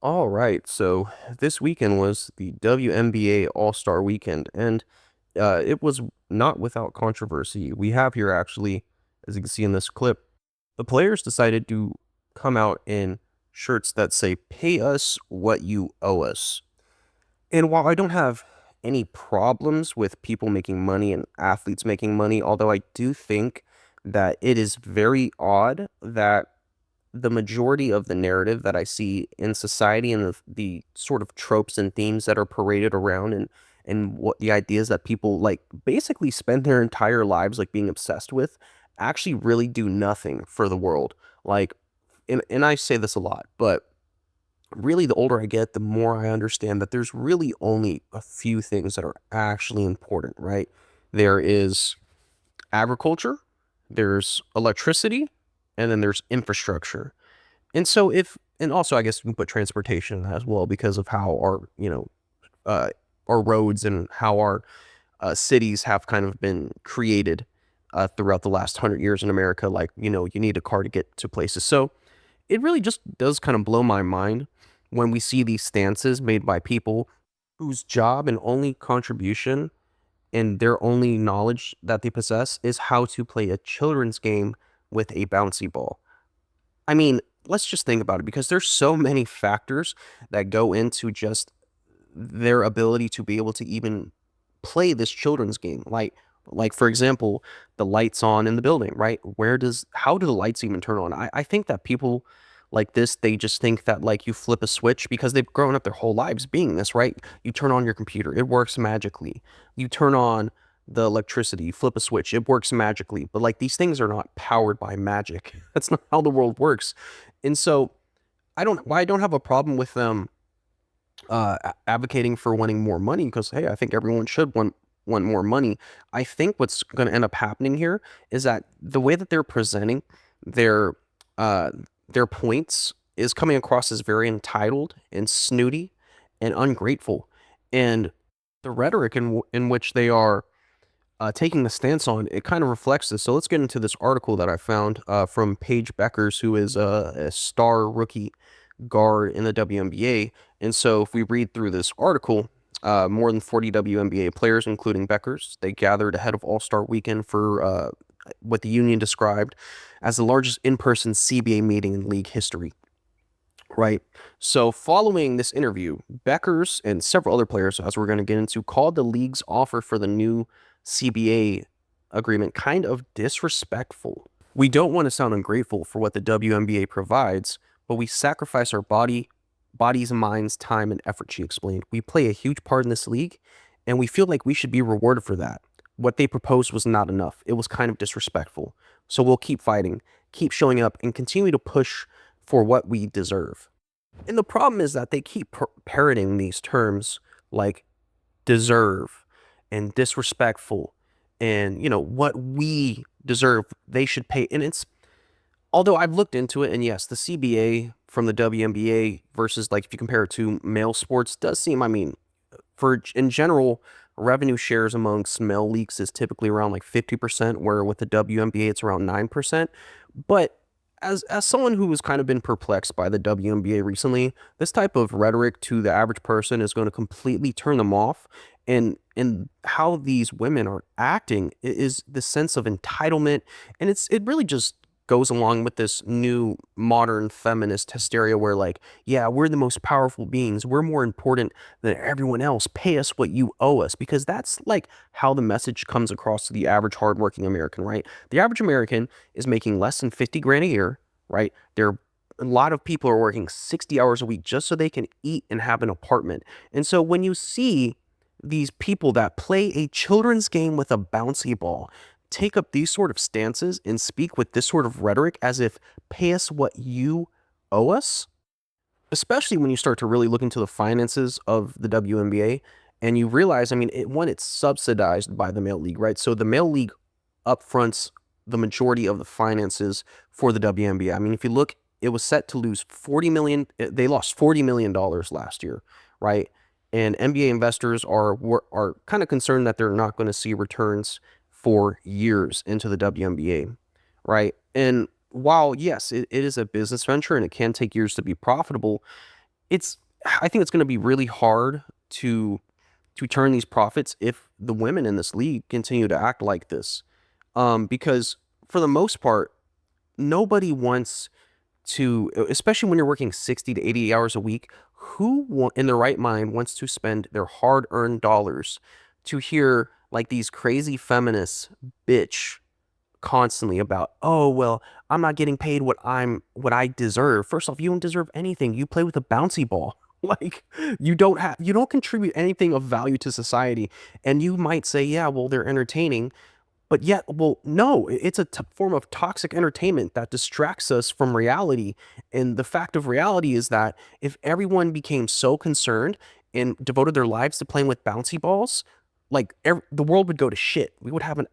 All right, so this weekend was the WNBA All-Star Weekend, and it was not without controversy. We have here actually, as you can see in this clip, the players decided to come out in shirts that say, "Pay us what you owe us." And while I don't have any problems with people making money and athletes making money, although I do think that it is very odd that the majority of the narrative that I see in society and the sort of tropes and themes that are paraded around and what the ideas that people like basically spend their entire lives like being obsessed with actually really do nothing for the world. Like and I say this a lot, but really the older I get, the more I understand that there's really only a few things that are actually important, right? There is agriculture, there's electricity, and then there's infrastructure. And so and also I guess we can put transportation in that as well because of how uh, our roads and how our cities have kind of been created throughout the last 100 years in America. Like, you need a car to get to places. So it really just does kind of blow my mind when we see these stances made by people whose job and only contribution and their only knowledge that they possess is how to play a children's game with a bouncy ball. I mean, let's just think about it because there's so many factors that go into just their ability to be able to even play this children's game. Like for example, the lights on in the building, right? How do the lights even turn on? I think that people like this, they just think that like you flip a switch because they've grown up their whole lives being this, right? You turn on your computer, it works magically. You turn on the electricity, you flip a switch, it works magically. But like these things are not powered by magic. That's not how the world works. And so I don't have a problem with them advocating for wanting more money because hey, I think everyone should want more money. I think what's going to end up happening here is that the way that they're presenting their uh, their points is coming across as very entitled and snooty and ungrateful, and the rhetoric in which they are taking the stance on it kind of reflects this. So let's get into this article that I found from Paige Beckers, who is a star rookie guard in the WNBA. And so if we read through this article, more than 40 WNBA players, including Beckers, they gathered ahead of All-Star Weekend for what the union described as the largest in-person CBA meeting in league history. Right. So following this interview, Beckers and several other players, as we're going to get into, called the league's offer for the new CBA agreement kind of disrespectful. We don't want to sound ungrateful for what the WNBA provides, but we sacrifice our bodies, minds, time, and effort, she explained. We play a huge part in this league, and we feel like we should be rewarded for that. What they proposed was not enough. It was kind of disrespectful. So we'll keep fighting, keep showing up, and continue to push for what we deserve. And the problem is that they keep parroting these terms like deserve and disrespectful and, what we deserve, they should pay. And although I've looked into it, and yes, the CBA from the WNBA versus like if you compare it to male sports does seem, I mean, in general, revenue shares amongst male leagues is typically around like 50%, where with the WNBA it's around 9%. But as someone who has kind of been perplexed by the WNBA recently, this type of rhetoric to the average person is going to completely turn them off. And how these women are acting is the sense of entitlement, and it really just goes along with this new modern feminist hysteria where like, yeah, we're the most powerful beings, we're more important than everyone else, pay us what you owe us, because that's like how the message comes across to the average hardworking American, right? The average American is making less than 50 grand a year, right? A lot of people are working 60 hours a week just so they can eat and have an apartment. And so when you see these people that play a children's game with a bouncy ball take up these sort of stances and speak with this sort of rhetoric as if pay us what you owe us, especially when you start to really look into the finances of the WNBA and you realize, I mean, it's subsidized by the male league, right? So the male league upfronts the majority of the finances for the WNBA. I mean, if you look, it was set to lose 40 million. They lost $40 million last year, right? And NBA investors are kind of concerned that they're not going to see returns for years into the WNBA, right? And while yes, it is a business venture and it can take years to be profitable, it's I think it's going to be really hard to turn these profits if the women in this league continue to act like this. Because for the most part, nobody wants to, especially when you're working 60 to 80 hours a week, in their right mind wants to spend their hard-earned dollars to hear like these crazy feminists bitch constantly about, oh well, I'm not getting paid what I deserve. First off, you don't deserve anything. You play with a bouncy ball. Like you don't contribute anything of value to society. And you might say, yeah, well, they're entertaining. But yet, well, no, it's a form of toxic entertainment that distracts us from reality. And the fact of reality is that if everyone became so concerned and devoted their lives to playing with bouncy balls, like the world would go to shit. We would have an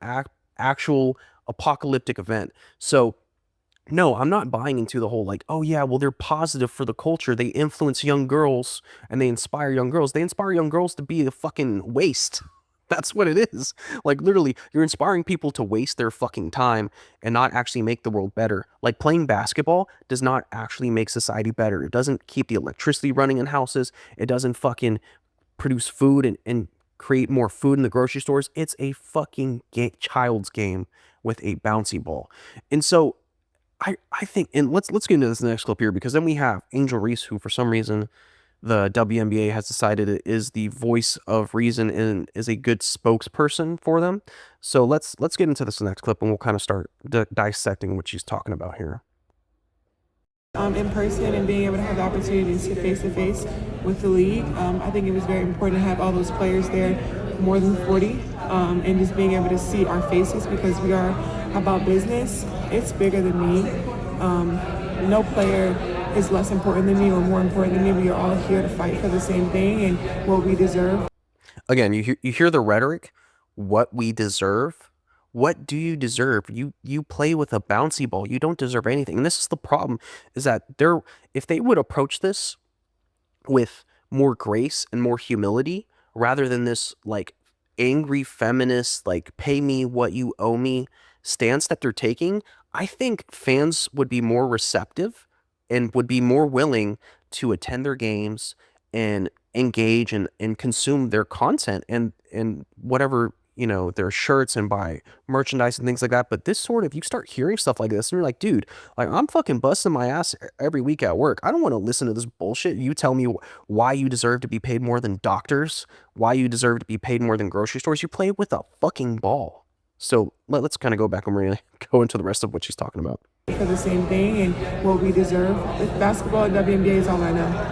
actual apocalyptic event. So no, I'm not buying into the whole like, oh yeah, well they're positive for the culture. They influence young girls and they inspire young girls. They inspire young girls to be a fucking waste. That's what it is. Like literally, you're inspiring people to waste their fucking time and not actually make the world better. Like playing basketball does not actually make society better. It doesn't keep the electricity running in houses. It doesn't fucking produce food and create more food in the grocery stores. It's a fucking child's game with a bouncy ball. And so I think, and let's get into this next clip here, because then we have Angel Reese, who for some reason the WNBA has decided is the voice of reason and is a good spokesperson for them. So let's get into this next clip and we'll kind of start dissecting what she's talking about here. In person and being able to have the opportunity to sit face to face with the league, I think it was very important to have all those players there, more than 40, and just being able to see our faces, because we are about business. It's bigger than me. No player is less important than me or more important than me. We are all here to fight for the same thing and what we deserve. Again, you hear the rhetoric, what we deserve. What do you deserve? You play with a bouncy ball. You don't deserve anything. And this is the problem, is that if they would approach this with more grace and more humility rather than this like angry feminist, like pay me what you owe me stance that they're taking, I think fans would be more receptive and would be more willing to attend their games and engage and consume their content and whatever, their shirts and buy merchandise and things like that. But this sort of, you start hearing stuff like this and you're like, dude, like I'm fucking busting my ass every week at work. I don't want to listen to this bullshit. You tell me why you deserve to be paid more than doctors, why you deserve to be paid more than grocery stores. You play with a fucking ball. So let's kind of go back and really go into the rest of what she's talking about. For the same thing and what we deserve. With basketball and WNBA is all I know.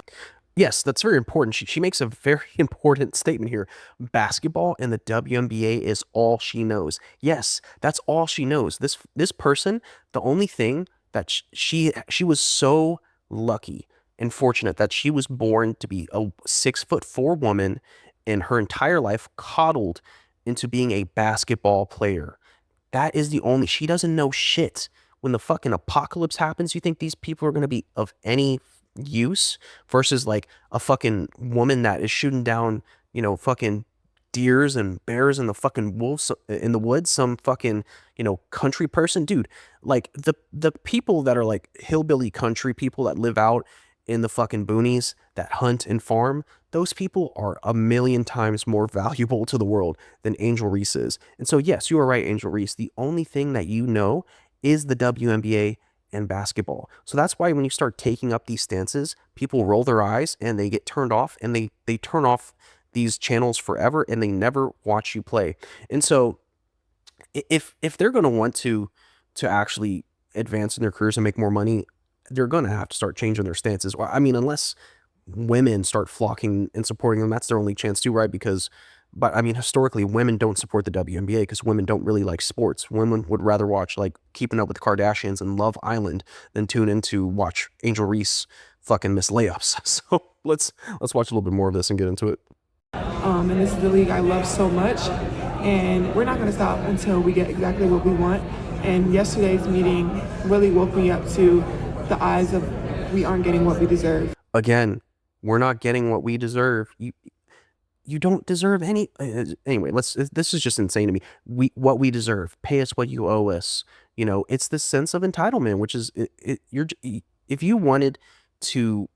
Yes, that's very important. She makes a very important statement here. Basketball and the WNBA is all she knows. Yes, that's all she knows. This person, the only thing that she was so lucky and fortunate that she was born to be a 6'4" woman and her entire life coddled into being a basketball player. That is the only, she doesn't know shit. When the fucking apocalypse happens, you think these people are going to be of any use versus like a fucking woman that is shooting down, fucking deers and bears and the fucking wolves in the woods, some fucking, country person, dude. Like the people that are like hillbilly country people that live out in the fucking boonies that hunt and farm, those people are a million times more valuable to the world than Angel Reese is. And so yes, you are right, Angel Reese. The only thing that you know is the WNBA and basketball. So that's why when you start taking up these stances, people roll their eyes and they get turned off, and they turn off these channels forever and they never watch you play. And so if they're going to want to actually advance in their careers and make more money, they're going to have to start changing their stances. I mean, unless women start flocking and supporting them, that's their only chance too, right? But I mean, historically, women don't support the WNBA because women don't really like sports. Women would rather watch like Keeping Up with the Kardashians and Love Island than tune in to watch Angel Reese fucking miss layups. So let's watch a little bit more of this and get into it. And this is the league I love so much, and we're not going to stop until we get exactly what we want. And yesterday's meeting really woke me up to the eyes of we aren't getting what we deserve. Again, we're not getting what we deserve. You don't deserve any. Anyway, this is just insane to me. What we deserve. Pay us what you owe us. It's this sense of entitlement, which is if you wanted to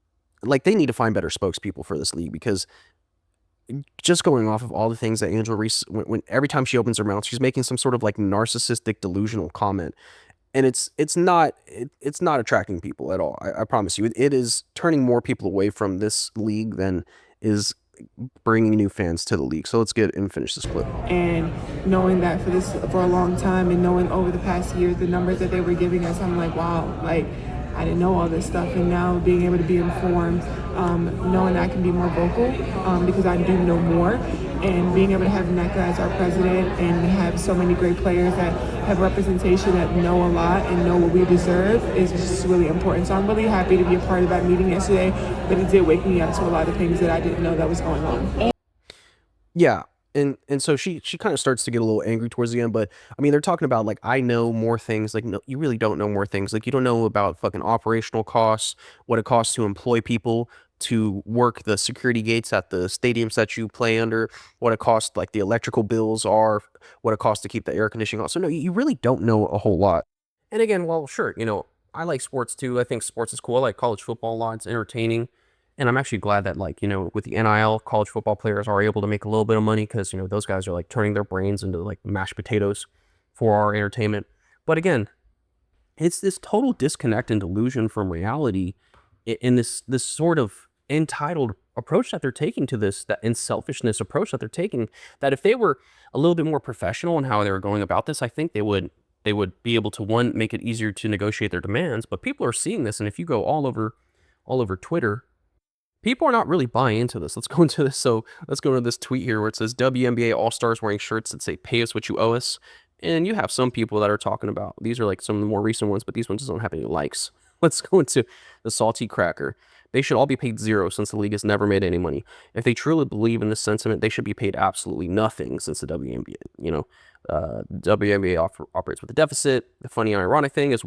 like they need to find better spokespeople for this league, because just going off of all the things that Angela Reese, when every time she opens her mouth, she's making some sort of like narcissistic, delusional comment, and it's not attracting people at all. I promise you, it is turning more people away from this league than is bringing new fans to the league. So let's get and finish this clip. And knowing that for a long time, and knowing over the past years the numbers that they were giving us, I'm like, wow, like I didn't know all this stuff. And now being able to be informed, knowing I can be more vocal, because I do know more, and being able to have NECA as our president and have so many great players that have representation, that know a lot and know what we deserve, is just really important. So I'm really happy to be a part of that meeting yesterday, but it did wake me up to a lot of things that I didn't know that was going on. Yeah. And so she kind of starts to get a little angry towards the end, but I mean, they're talking about like, I know more things. Like, no, you really don't know more things. Like, you don't know about fucking operational costs, what it costs to employ people to work the security gates at the stadiums that you play under, what it costs, like the electrical bills are, what it costs to keep the air conditioning on. So no, you really don't know a whole lot. And again, well, sure, I like sports too. I think sports is cool. I like college football a lot. It's entertaining. And I'm actually glad that, like, with the NIL, college football players are able to make a little bit of money, because, those guys are like turning their brains into like mashed potatoes for our entertainment. But again, it's this total disconnect and delusion from reality in this sort of entitled approach that they're taking to this, that in selfishness approach that they're taking, that if they were a little bit more professional in how they were going about this, I think they would be able to, one, make it easier to negotiate their demands. But people are seeing this, and if you go all over Twitter, people are not really buying into this. Let's go into this. So let's go into this tweet here where it says WNBA All-Stars wearing shirts that say "Pay us what you owe us." And you have some people that are talking about, these are like some of the more recent ones, but these ones don't have any likes. Let's go into the Salty Cracker. They should all be paid zero, since the league has never made any money. If they truly believe in this sentiment, they should be paid absolutely nothing, since the WNBA, WNBA operates with a deficit. The funny and ironic thing is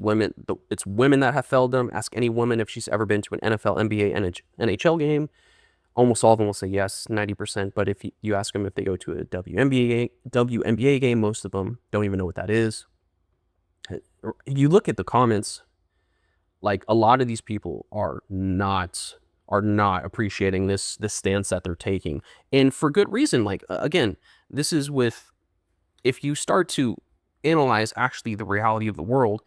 it's women that have failed them. Ask any woman if she's ever been to an NFL, NBA, NHL game. Almost all of them will say yes, 90%. But if you ask them if they go to a WNBA game, most of them don't even know what that is. If you look at the comments, like, a lot of these people are not appreciating this stance that they're taking, and for good reason. Like, again, this is if you start to analyze actually the reality of the world,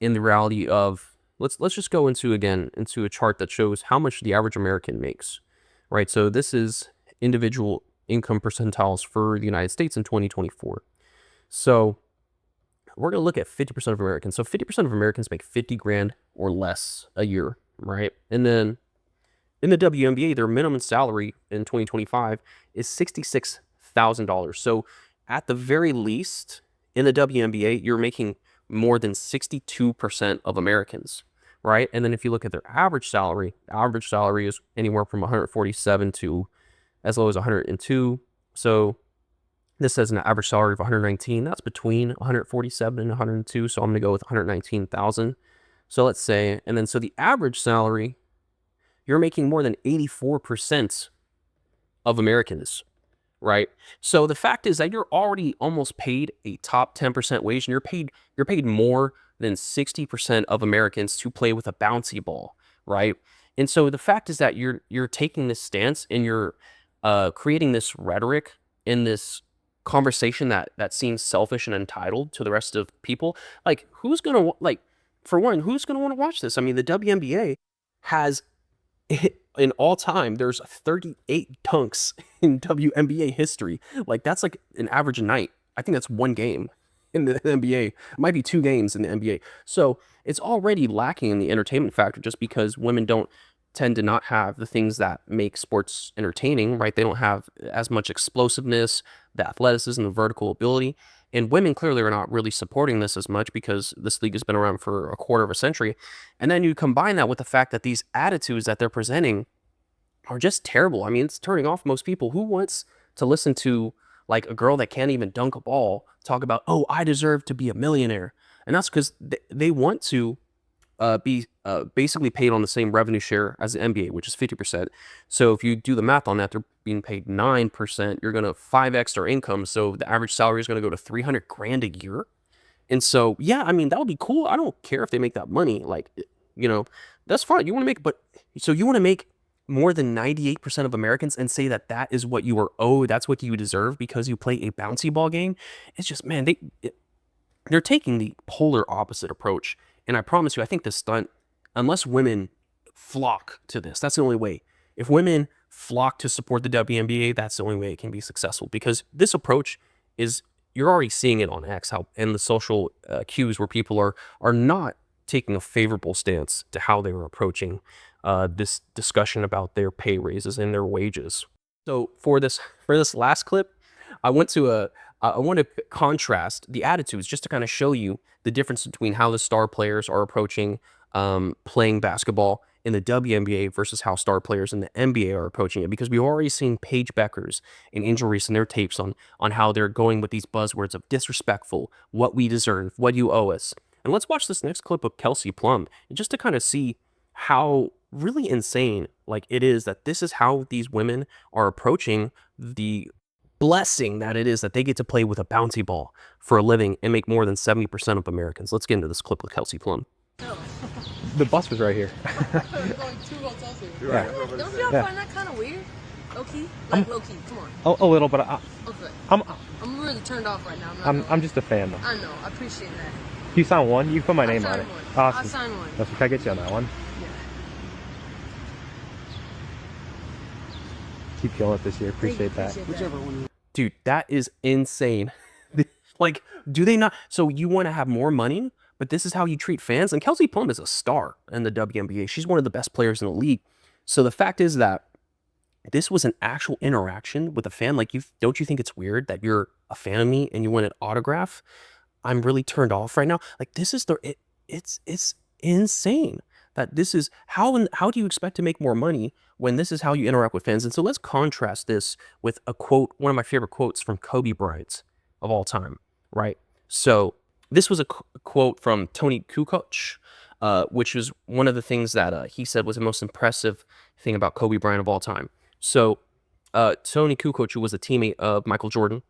in the reality of, let's just go into a chart that shows how much the average American makes, right? So this is individual income percentiles for the United States in 2024. So we're going to look at 50% of Americans. So 50% of Americans make 50 grand or less a year, right? And then in the WNBA, their minimum salary in 2025 is $66,000. So at the very least, in the WNBA, you're making more than 62% of Americans, right? And then if you look at their average salary, is anywhere from 147 to as low as 102. So this says an average salary of 119. That's between 147 and 102. So I'm going to go with 119,000. So let's say, and then so the average salary, you're making more than 84% of Americans, right? So the fact is that you're already almost paid a top 10% wage, and you're paid more than 60% of Americans to play with a bouncy ball, right? And so the fact is that you're taking this stance, and you're creating this rhetoric in this conversation that seems selfish and entitled to the rest of people. Like, who's gonna for one, who's gonna want to watch this? I mean, the WNBA has, in all time, there's 38 dunks in WNBA history. Like, that's like an average night. I think that's one game in the NBA. It might be 2 games in the NBA. So it's already lacking in the entertainment factor, just because women don't tend to not have the things that make sports entertaining, right? They don't have as much explosiveness, the athleticism, the vertical ability. And women clearly are not really supporting this as much, because this league has been around for a quarter of a century. And then you combine that with the fact that these attitudes that they're presenting are just terrible. I mean, it's turning off most people. Who wants to listen to, like, a girl that can't even dunk a ball talk about, oh, I deserve to be a millionaire? And that's because they want to be basically paid on the same revenue share as the NBA, which is 50%. So if you do the math on that, they're being paid 9%. You're going to 5x their income. So the average salary is going to go to 300 grand a year. And so, yeah, I mean, that would be cool. I don't care if they make that money. Like, that's fine. You want to make, but so you want to make more than 98% of Americans and say that that is what you are owed, that's what you deserve because you play a bouncy ball game. It's just, man, they're taking the polar opposite approach. And I promise you, I think this stunt, unless women flock to this, that's the only way. If women flock to support the WNBA, that's the only way it can be successful. Because this approach is, you're already seeing it on X, how and the social cues where people are not taking a favorable stance to how they were approaching this discussion about their pay raises and their wages. So for this last clip, I want to contrast the attitudes just to kind of show you the difference between how the star players are approaching playing basketball in the WNBA versus how star players in the NBA are approaching it. Because we've already seen Paige Beckers and Angel Reese in their tapes on how they're going with these buzzwords of disrespectful, what we deserve, what you owe us. And let's watch this next clip of Kelsey Plum just to kind of see how really insane like it is that this is how these women are approaching the blessing that it is that they get to play with a bouncy ball for a living and make more than 70% of Americans. Let's get into this clip with Kelsey Plum. The bus was right here. Going 2 hotels here. Yeah. Don't y'all find that kind of weird? Low-key? Like low-key, come on. A little, but Okay. I'm really turned off right now. I'm just a fan though. I know, I appreciate that. You sign one, you put my name on it. One. Awesome. I'll sign one. That's what I get you on that one. Yeah. Keep killing it this year. Appreciate that. Whichever one. Dude, that is insane. Like, do they not? So you want to have more money, but this is how you treat fans? And Kelsey Plum is a star in the WNBA. She's one of the best players in the league. So the fact is that this was an actual interaction with a fan. Like, don't you think it's weird that you're a fan of me and you want an autograph? I'm really turned off right now. Like, this is it's insane that this is how do you expect to make more money when this is how you interact with fans? And so let's contrast this with a quote, one of my favorite quotes from Kobe Bryant of all time, right? So this was a quote from Tony Kukoc, which was one of the things that he said was the most impressive thing about Kobe Bryant of all time. So Tony Kukoc, who was a teammate of Michael Jordan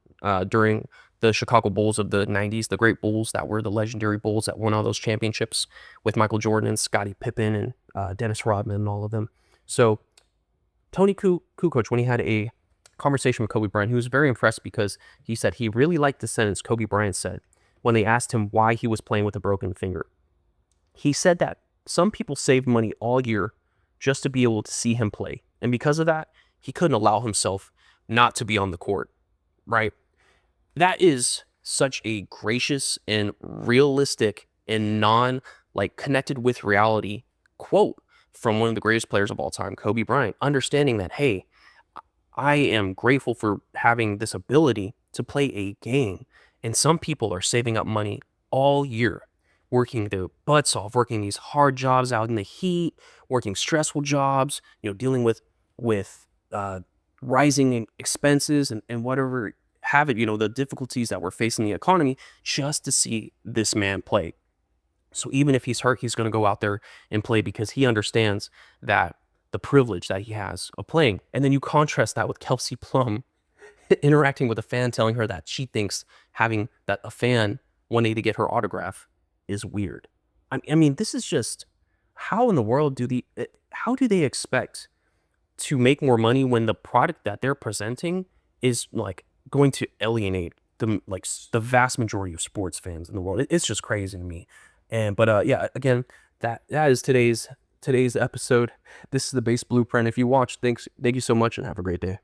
during the Chicago Bulls of the 90s, the great Bulls that were the legendary Bulls that won all those championships with Michael Jordan and Scottie Pippen and Dennis Rodman and all of them. So Tony Kukoc, when he had a conversation with Kobe Bryant, he was very impressed because he said he really liked the sentence Kobe Bryant said when they asked him why he was playing with a broken finger. He said that some people saved money all year just to be able to see him play. And because of that, he couldn't allow himself not to be on the court, right? That is such a gracious and realistic and connected with reality quote from one of the greatest players of all time, Kobe Bryant, understanding that, hey, I am grateful for having this ability to play a game. And some people are saving up money all year, working their butts off, working these hard jobs out in the heat, working stressful jobs, dealing with rising expenses and whatever have it, the difficulties that we're facing in the economy, just to see this man play. So even if he's hurt, he's going to go out there and play because he understands that the privilege that he has of playing. And then you contrast that with Kelsey Plum interacting with a fan, telling her that she thinks having that a fan wanting to get her autograph is weird. I mean, this is just, how in the world do they expect to make more money when the product that they're presenting is like going to alienate the vast majority of sports fans in the world? It's just crazy to me. But yeah, again, that is today's episode. This is the Base Blueprint. If you watched, thank you so much and have a great day.